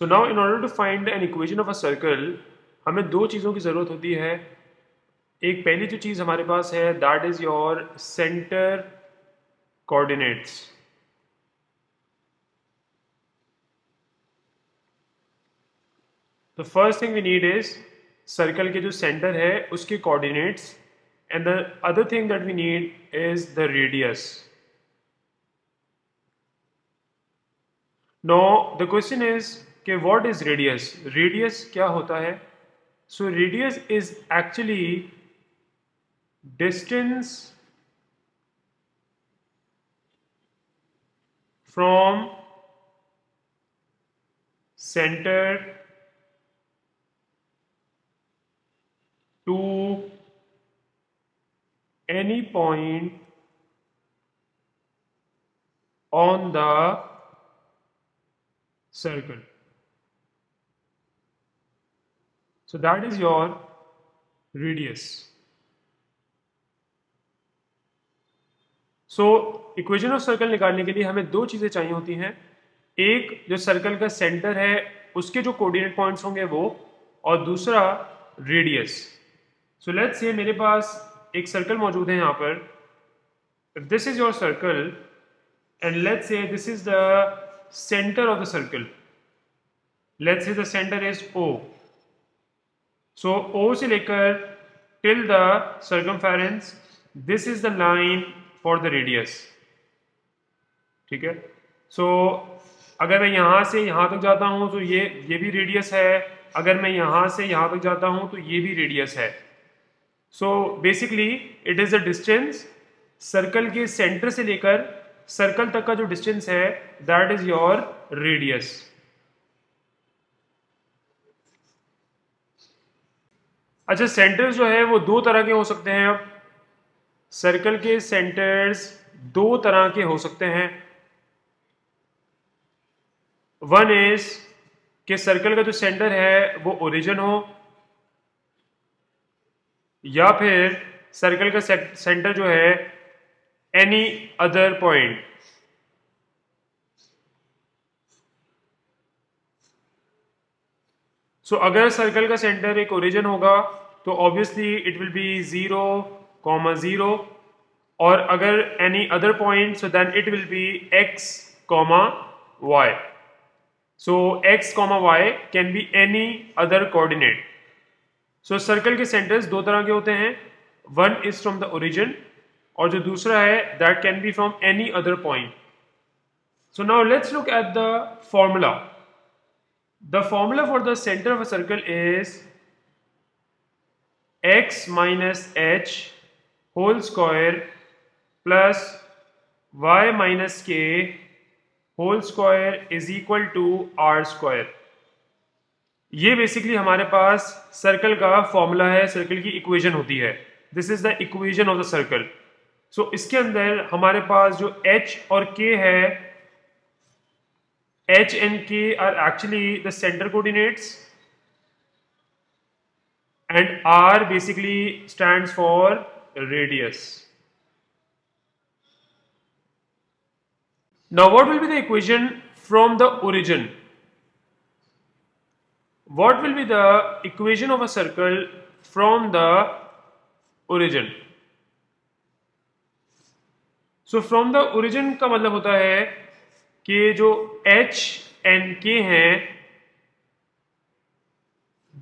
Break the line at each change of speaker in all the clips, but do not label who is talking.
So now in order to find an equation of a circle, हमें दो चीज़ों की ज़रूरत होती है. एक पहली जो चीज़ हमारे पास है that is your centre coordinates. The first thing we need is circle के जो सेंटर है उसके coordinates, and the other thing that we need is the radius. No the question is कि व्हाट इज रेडियस. रेडियस क्या होता है? So radius is actually distance from centre to any point on the circle. So that is your radius. So equation of circle निकालने के लिए हमें दो चीज़ें चाहिए होती हैं. एक जो सर्कल का सेंटर है उसके जो कोऑर्डिनेट पॉइंट्स होंगे वो, और दूसरा रेडियस. सो लेट्स से मेरे पास एक सर्कल मौजूद है यहाँ पर. If this is your circle and let's say this is the centre of the circle. Let's say the centre is O. So O से लेकर till the circumference this is the line for the radius. ठीक है. सो अगर मैं यहाँ से यहाँ तक जाता हूँ तो ये भी रेडियस है. अगर मैं यहाँ से यहाँ तक जाता हूँ तो ये भी रेडियस है. So basically it is the distance circle के सेंटर से लेकर सर्कल तक का जो डिस्टेंस है दैट इज योर रेडियस. अच्छा, सेंटर्स जो है वो दो तरह के हो सकते हैं. अब सर्कल के सेंटर्स दो तरह के हो सकते हैं. वन इज कि सर्कल का जो सेंटर है वो ओरिजिन हो, या फिर सर्कल का सेंटर जो है एनी अदर पॉइंट. सो अगर सर्कल का सेंटर एक ओरिजिन होगा तो ऑब्वियसली इट विल बी 0,0, और अगर any other point so then it will be x, y. So x, y can be any other coordinate. So circle के सेंटर्स दो तरह के होते हैं. One is from the origin, और जो दूसरा है that can be from any other point. So now let's look at the formula. The formula for the centre of a circle is x minus h whole square plus y minus k whole square is equal to r square. ये basically हमारे पास circle का formula है, circle की equation होती है. This is the equation of the circle. So इसके अंदर हमारे पास जो h और k है, h and k are actually the centre coordinates, and r basically stands for radius. Now what will be the equation from the origin? What will be the equation of a circle from the origin? So from the origin का मतलब होता है कि जो h and k हैं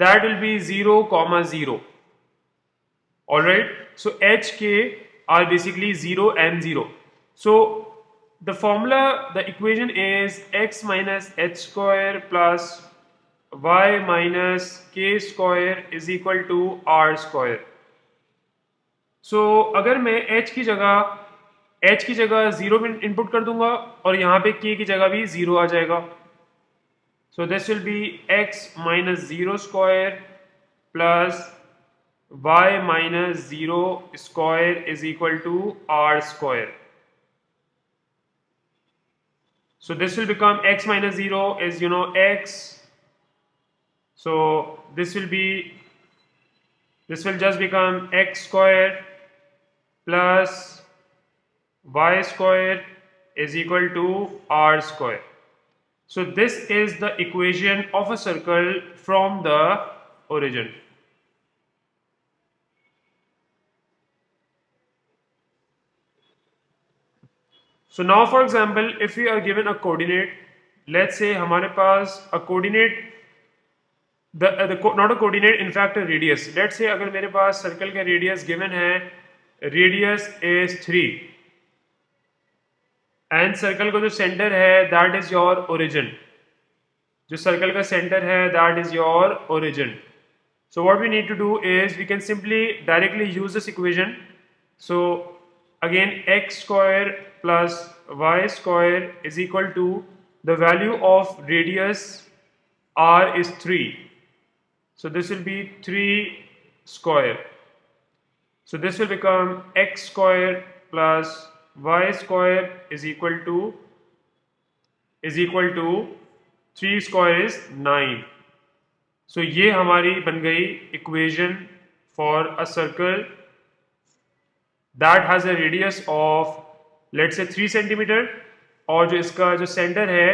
that will be 0,0. All right. So h, k are basically 0 and 0. So the formula, the equation is x minus h square plus y minus k square is equal to r square. So अगर मैं h की जगह 0 input कर दूंगा और यहाँ पे k की जगह भी 0 आ जाएगा. So this will be x minus 0 square plus y minus 0 square is equal to r square. So this will become x minus 0 is x. So this will just become x square plus y square is equal to r square. So this is the equation of a circle from the origin. So now for example, if we are given a coordinate, let's say हमारे पास a coordinate, not a coordinate, in fact a radius. Let's say अगर मेरे पास circle का radius given है, radius is 3 and circle का जो center है that is your origin. जो circle का center है that is your origin. So what we need to do is we can simply directly use this equation. So again x square plus y square is equal to the value of radius r is 3. So this will be 3 square. So this will become x square plus y square is equal to 3 square is 9. So ये हमारी बन गई equation for a circle that has a radius of let's say 3 centimeter और जो इसका जो center है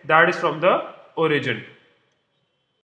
that is from the origin.